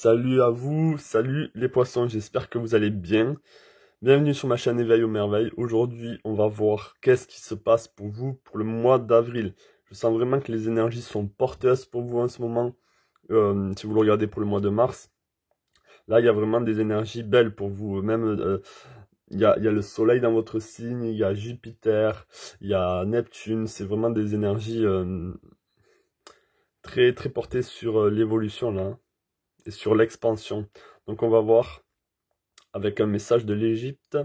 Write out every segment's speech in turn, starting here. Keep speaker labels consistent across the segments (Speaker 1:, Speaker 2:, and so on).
Speaker 1: Salut à vous, salut les poissons, j'espère que vous allez bien. Bienvenue sur ma chaîne Éveil aux merveilles. Aujourd'hui, on va voir qu'est-ce qui se passe pour vous pour le mois d'avril. Je sens vraiment que les énergies sont porteuses pour vous en ce moment. Si vous le regardez pour le mois de mars, là, il y a vraiment des énergies belles pour vous. Même, il y a le soleil dans votre signe, il y a Jupiter, il y a Neptune. C'est vraiment des énergies très, très portées sur l'évolution, là, hein, et sur l'expansion. Donc, on va voir avec un message de l'Égypte.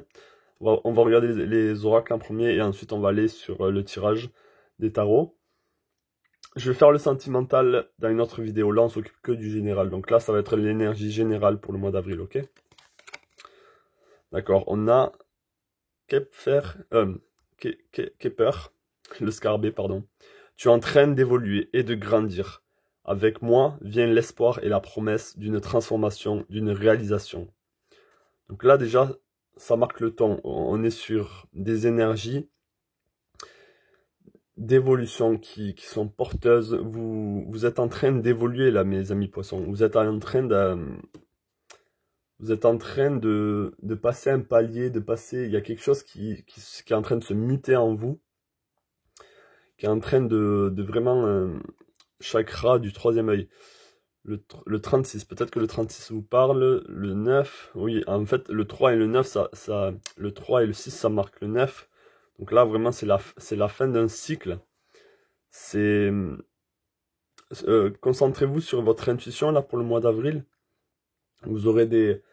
Speaker 1: On va regarder les oracles en premier et ensuite on va aller sur le tirage des tarots. Je vais faire le sentimental dans une autre vidéo. Là, on s'occupe que du général. Donc là, ça va être l'énergie générale pour le mois d'avril, ok? D'accord, on a Kepler, le Scarabée, pardon. Tu es en train d'évoluer et de grandir. Avec moi vient l'espoir et la promesse d'une transformation, d'une réalisation. Donc là, déjà, ça marque le temps. On est sur des énergies d'évolution qui sont porteuses. Vous êtes en train d'évoluer là, mes amis poissons. Vous êtes en train de passer un palier, il y a quelque chose qui est en train de se muter en vous, qui est en train de vraiment chakra du troisième œil. Le 36, peut-être que le 36 vous parle, le 9, oui, en fait, le 3 et le 9, le 3 et le 6, ça marque le 9. Donc là, vraiment, c'est la fin d'un cycle. C'est concentrez-vous sur votre intuition là pour le mois d'avril. Vous aurez des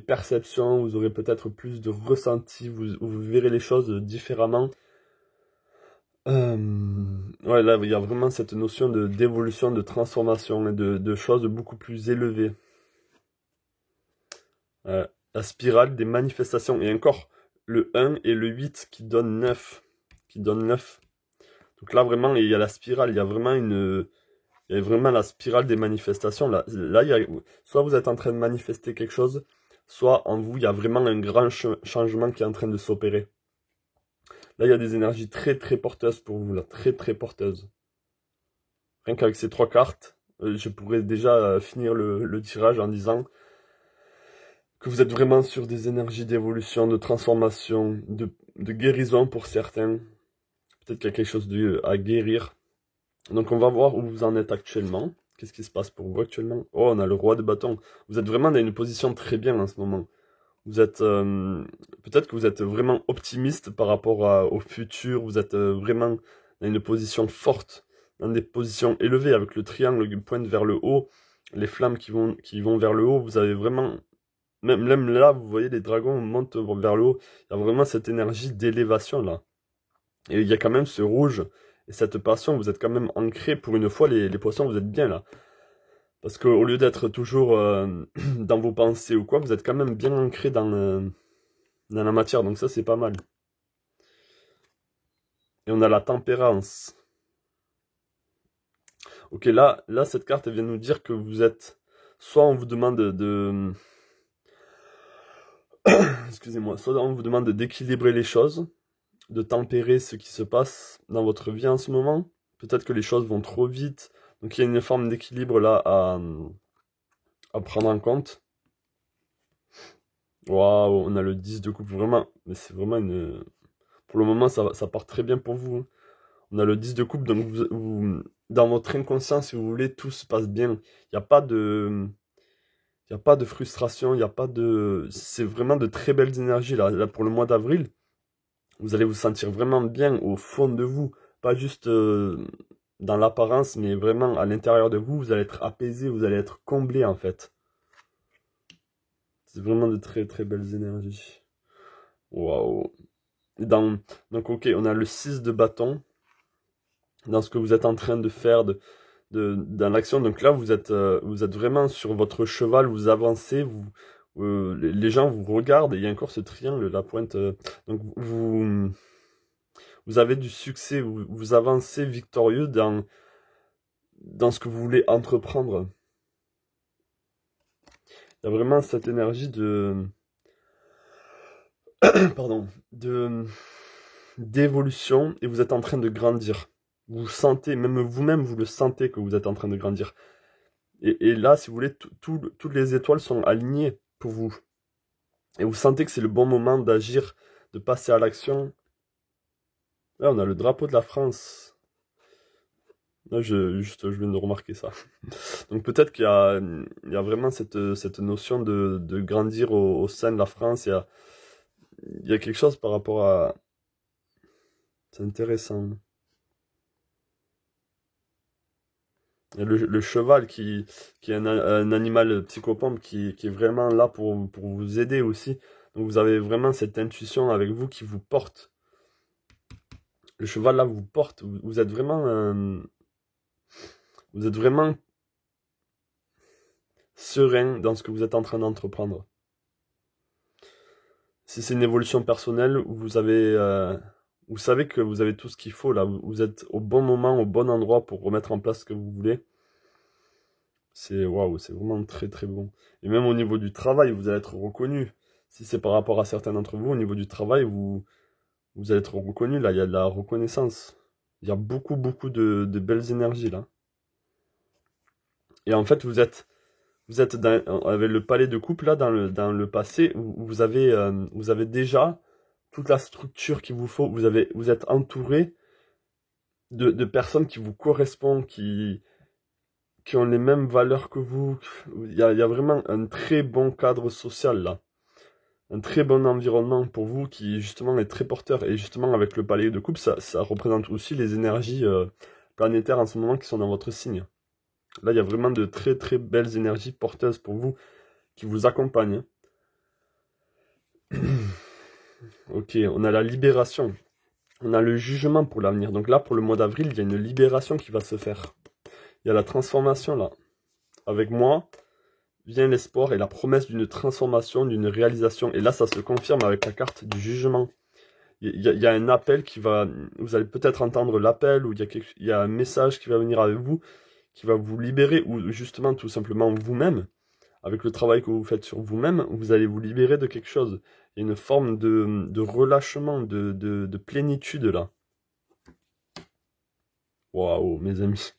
Speaker 1: perceptions, vous aurez peut-être plus de ressenti, vous verrez les choses différemment. Ouais, là, il y a vraiment cette notion d'évolution, de transformation et de choses beaucoup plus élevées. La spirale des manifestations. Et encore, le 1 et le 8 qui donnent 9. Donc là, vraiment, il y a la spirale, il y a vraiment la spirale des manifestations. Là, soit vous êtes en train de manifester quelque chose, soit en vous, il y a vraiment un grand changement qui est en train de s'opérer. Là, il y a des énergies très très porteuses pour vous, là, très très porteuses. Rien qu'avec ces 3 cartes, je pourrais déjà finir le tirage en disant que vous êtes vraiment sur des énergies d'évolution, de transformation, de guérison pour certains. Peut-être qu'il y a quelque chose à guérir. Donc on va voir où vous en êtes actuellement. Qu'est-ce qui se passe pour vous actuellement? Oh, on a le roi de bâton. Vous êtes vraiment dans une position très bien en ce moment. Vous êtes peut-être que vous êtes vraiment optimiste par rapport au futur. Vous êtes vraiment dans une position forte, dans des positions élevées avec le triangle qui pointe vers le haut, les flammes qui vont vers le haut. Vous avez vraiment, même là, vous voyez les dragons montent vers le haut. Il y a vraiment cette énergie d'élévation là. Et il y a quand même ce rouge et cette passion. Vous êtes quand même ancré pour une fois, les poissons, vous êtes bien là. Parce qu'au lieu d'être toujours dans vos pensées ou quoi, vous êtes quand même bien ancré dans la matière. Donc ça, c'est pas mal. Et on a la tempérance. Ok, là, cette carte vient nous dire que vous êtes... Soit on vous demande excusez-moi, soit on vous demande d'équilibrer les choses, de tempérer ce qui se passe dans votre vie en ce moment. Peut-être que les choses vont trop vite. Donc il y a une forme d'équilibre là à prendre en compte. Waouh, on a le 10 de coupe, vraiment. Mais c'est vraiment une... Pour le moment, ça part très bien pour vous, hein. On a le 10 de coupe, donc dans votre inconscient, si vous voulez, tout se passe bien. Il n'y a pas de... Il n'y a pas de frustration, il n'y a pas de... C'est vraiment de très belles énergies là. Là, pour le mois d'avril, vous allez vous sentir vraiment bien au fond de vous. Pas juste dans l'apparence, mais vraiment à l'intérieur de vous. Vous allez être apaisé, vous allez être comblé en fait. C'est vraiment de très très belles énergies. Waouh. Donc ok, on a le 6 de bâton. Dans ce que vous êtes en train de faire dans l'action. Donc là, vous êtes vraiment sur votre cheval, vous avancez, les gens vous regardent, et il y a encore ce triangle, la pointe. Donc vous avez du succès, vous avancez victorieux dans ce que vous voulez entreprendre. Il y a vraiment cette énergie pardon, d'évolution, et vous êtes en train de grandir. Vous sentez, même vous-même, vous le sentez que vous êtes en train de grandir. Et là, si vous voulez, toutes les étoiles sont alignées pour vous. Et vous sentez que c'est le bon moment d'agir, de passer à l'action. Là, on a le drapeau de la France. Là, je viens de remarquer ça. Donc peut-être il y a vraiment cette notion de grandir au sein de la France. Il y a quelque chose par rapport à... C'est intéressant. Il y a le cheval qui est un animal psychopompe qui est vraiment là pour vous aider aussi. Donc vous avez vraiment cette intuition avec vous qui vous porte. Le cheval là vous porte. Vous êtes vraiment... vous êtes vraiment serein dans ce que vous êtes en train d'entreprendre. Si c'est une évolution personnelle, vous savez que vous avez tout ce qu'il faut là. Vous êtes au bon moment, au bon endroit pour remettre en place ce que vous voulez. C'est waouh, c'est vraiment très très bon. Et même au niveau du travail, vous allez être reconnu. Si c'est par rapport à certains d'entre vous, au niveau du travail, vous allez être reconnu. Là, il y a de la reconnaissance. Il y a beaucoup de belles énergies là. Et en fait, vous êtes avec le palais de coupe là dans le passé, vous avez déjà toute la structure qu'il vous faut. Vous êtes entouré de personnes qui vous correspondent, qui ont les mêmes valeurs que vous. Il y a vraiment un très bon cadre social là. Un très bon environnement pour vous qui justement est très porteur. Et justement avec le palais de coupe, ça représente aussi les énergies planétaires en ce moment qui sont dans votre signe. Là, il y a vraiment de très très belles énergies porteuses pour vous qui vous accompagnent. Ok, on a la libération. On a le jugement pour l'avenir. Donc là, pour le mois d'avril, il y a une libération qui va se faire. Il y a la transformation là. Avec moi, vient l'espoir et la promesse d'une transformation, d'une réalisation. Et là, ça se confirme avec la carte du jugement. Il y a un appel qui va... Vous allez peut-être entendre l'appel, ou il y a un message qui va venir avec vous, qui va vous libérer, ou justement tout simplement vous-même. Avec le travail que vous faites sur vous-même, vous allez vous libérer de quelque chose. Il y a une forme de relâchement, de plénitude là. Waouh, mes amis.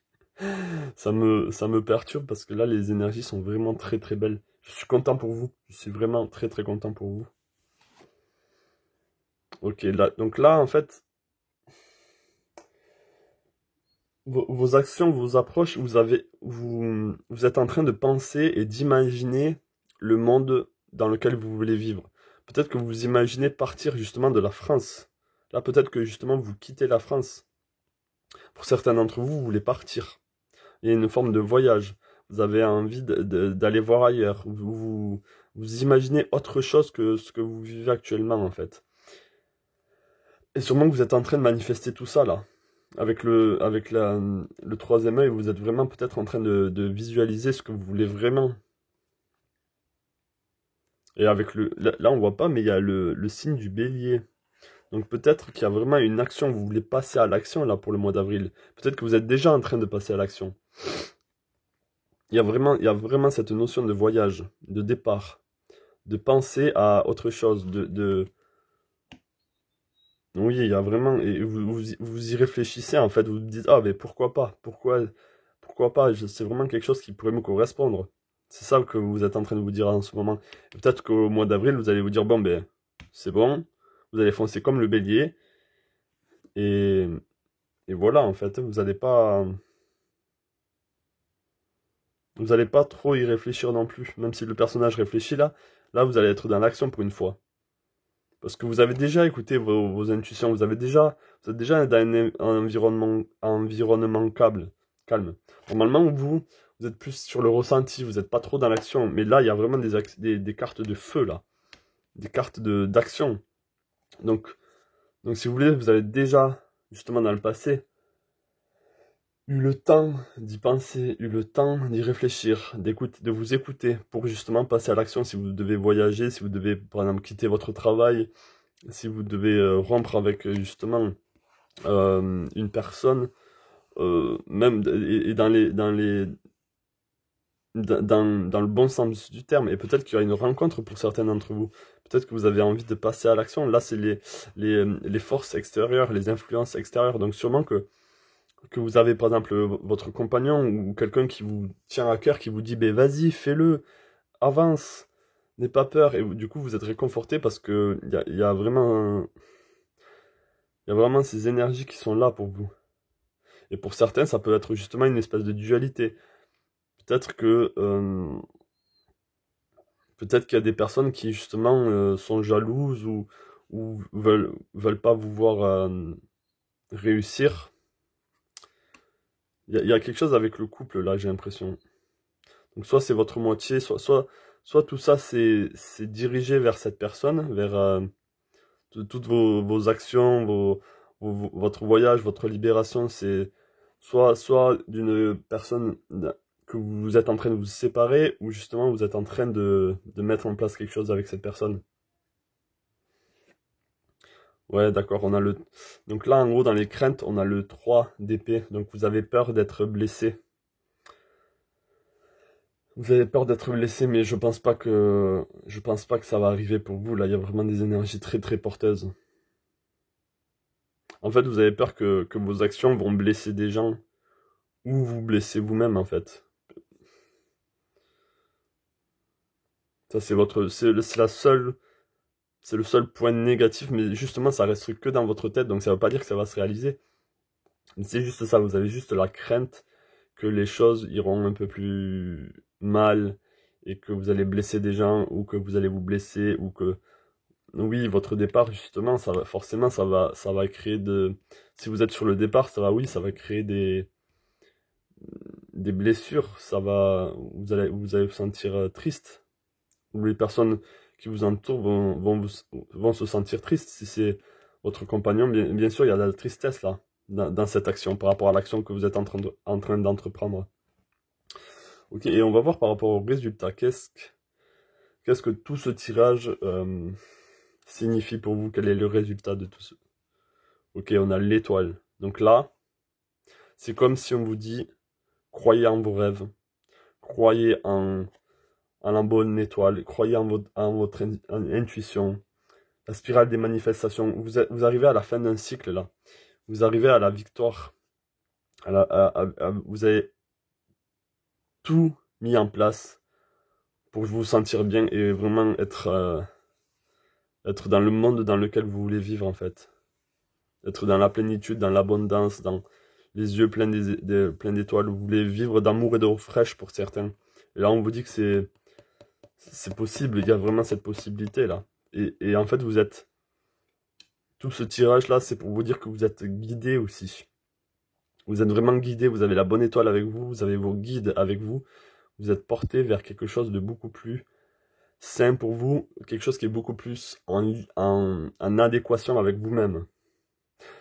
Speaker 1: Ça me perturbe parce que là, les énergies sont vraiment très très belles. Je suis content pour vous. Je suis vraiment très très content pour vous. Ok, là, donc là, en fait, vos actions, vos approches, vous êtes en train de penser et d'imaginer le monde dans lequel vous voulez vivre. Peut-être que vous imaginez partir justement de la France. Là, peut-être que justement vous quittez la France. Pour certains d'entre vous, vous voulez partir. Il y a une forme de voyage. Vous avez envie d'aller voir ailleurs. Vous imaginez autre chose que ce que vous vivez actuellement, en fait. Et sûrement que vous êtes en train de manifester tout ça, là. Avec le troisième œil, vous êtes vraiment peut-être en train de visualiser ce que vous voulez vraiment. Et avec là, on voit pas, mais il y a le signe du bélier. Donc peut-être qu'il y a vraiment une action, vous voulez passer à l'action, là, pour le mois d'avril. Peut-être que vous êtes déjà en train de passer à l'action. Il y a vraiment cette notion de voyage, de départ, de penser à autre chose, Oui, il y a vraiment... Et vous y réfléchissez, en fait, vous vous dites, ah, mais pourquoi pas? Pourquoi pas? C'est vraiment quelque chose qui pourrait me correspondre. C'est ça que vous êtes en train de vous dire en ce moment. Et peut-être qu'au mois d'avril, vous allez vous dire, bon, ben, c'est bon, vous allez foncer comme le bélier, et, et voilà, en fait, vous allez pas trop y réfléchir non plus. Même si le personnage réfléchit là, vous allez être dans l'action pour une fois. Parce que vous avez déjà écouté vos intuitions, vous êtes déjà dans un environnement calme. Normalement, vous êtes plus sur le ressenti, vous n'êtes pas trop dans l'action. Mais là, il y a vraiment des cartes de feu, là. Des cartes d'action. Donc, si vous voulez, vous avez déjà, justement dans le passé, eu le temps d'y penser, eu le temps d'y réfléchir, de vous écouter pour justement passer à l'action si vous devez voyager, si vous devez par exemple quitter votre travail, si vous devez rompre avec justement une personne, même et dans le bon sens du terme, et peut-être qu'il y aura une rencontre pour certains d'entre vous. Peut-être que vous avez envie de passer à l'action. Là, c'est les forces extérieures, les influences extérieures. Donc sûrement que que vous avez par exemple votre compagnon ou quelqu'un qui vous tient à cœur, qui vous dit, ben vas-y, fais-le, avance, n'aie pas peur. Et du coup, vous êtes réconforté parce que il y a vraiment, il y a vraiment ces énergies qui sont là pour vous. Et pour certains, ça peut être justement une espèce de dualité. Peut-être que peut-être qu'il y a des personnes qui justement sont jalouses ou veulent pas vous voir réussir. Il y a quelque chose avec le couple là, j'ai l'impression. Donc soit c'est votre moitié, soit tout ça c'est dirigé vers cette personne, vers toutes vos actions, votre voyage, votre libération, c'est soit d'une personne que vous êtes en train de vous séparer, ou justement vous êtes en train de mettre en place quelque chose avec cette personne. Ouais, d'accord, on a le... Donc là, en gros, dans les craintes, on a le 3 d'épée. Donc vous avez peur d'être blessé. Vous avez peur d'être blessé, mais je pense pas que ça va arriver pour vous. Là, il y a vraiment des énergies très très porteuses. En fait, vous avez peur que vos actions vont blesser des gens ou vous blesser vous-même, en fait. Ça, c'est le seul point négatif, mais justement, ça reste que dans votre tête, donc ça veut pas dire que ça va se réaliser. Mais c'est juste ça, vous avez juste la crainte que les choses iront un peu plus mal et que vous allez blesser des gens ou que vous allez vous blesser ou que oui, votre départ justement, ça va forcément ça va créer si vous êtes sur le départ, ça va créer des blessures, vous allez vous sentir triste ou les personnes qui vous entourent vont se sentir tristes si c'est votre compagnon. Bien sûr, il y a de la tristesse là dans cette action par rapport à l'action que vous êtes en train d'entreprendre. Ok, et on va voir par rapport au résultat. Qu'est-ce que tout ce tirage signifie pour vous? Quel est le résultat de tout ce... Ok, on a l'étoile. Donc là, c'est comme si on vous dit, croyez en vos rêves, croyez en la bonne étoile, croyez en votre intuition. La spirale des manifestations. Vous arrivez à la fin d'un cycle là. Vous arrivez à la victoire. Vous avez tout mis en place pour vous sentir bien et vraiment être dans le monde dans lequel vous voulez vivre en fait. Être dans la plénitude, dans l'abondance, dans les yeux pleins pleins d'étoiles. Vous voulez vivre d'amour et d'eau fraîche pour certains. Et là on vous dit que c'est possible, il y a vraiment cette possibilité là. Et en fait vous êtes... Tout ce tirage là c'est pour vous dire que vous êtes guidé aussi. Vous êtes vraiment guidé, vous avez la bonne étoile avec vous, vous avez vos guides avec vous. Vous êtes porté vers quelque chose de beaucoup plus sain pour vous, quelque chose qui est beaucoup plus en adéquation avec vous-même.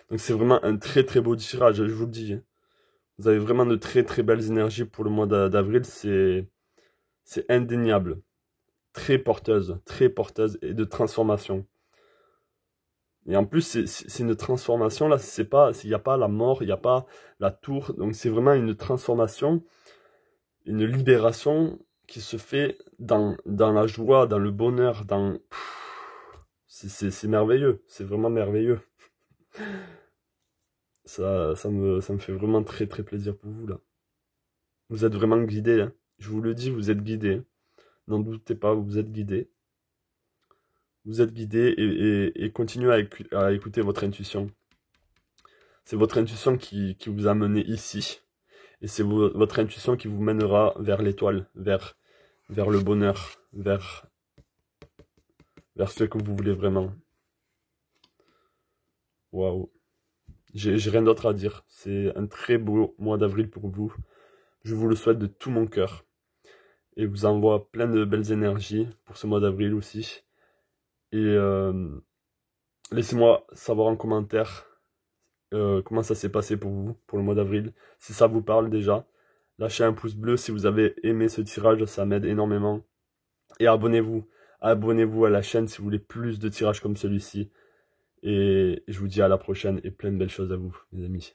Speaker 1: Donc c'est vraiment un très très beau tirage, je vous le dis. Hein. Vous avez vraiment de très très belles énergies pour le mois d'avril, c'est indéniable. Très porteuse et de transformation. Et en plus, c'est une transformation, là, il n'y a pas la mort, il n'y a pas la tour, donc c'est vraiment une transformation, une libération qui se fait dans la joie, dans le bonheur, c'est merveilleux, c'est vraiment merveilleux. Ça me fait vraiment très très plaisir pour vous, là. Vous êtes vraiment guidés, hein. Je vous le dis, vous êtes guidés. N'en doutez pas, vous êtes guidés. Vous êtes guidés et continuez à écouter votre intuition. C'est votre intuition qui vous a mené ici. Et c'est votre intuition qui vous mènera vers l'étoile, vers le bonheur, vers ce que vous voulez vraiment. Waouh. J'ai rien d'autre à dire. C'est un très beau mois d'avril pour vous. Je vous le souhaite de tout mon cœur. Et vous envoie plein de belles énergies pour ce mois d'avril aussi. Et laissez-moi savoir en commentaire comment ça s'est passé pour vous, pour le mois d'avril. Si ça vous parle déjà, lâchez un pouce bleu si vous avez aimé ce tirage, ça m'aide énormément. Et abonnez-vous. Abonnez-vous à la chaîne si vous voulez plus de tirages comme celui-ci. Et je vous dis à la prochaine et plein de belles choses à vous, mes amis.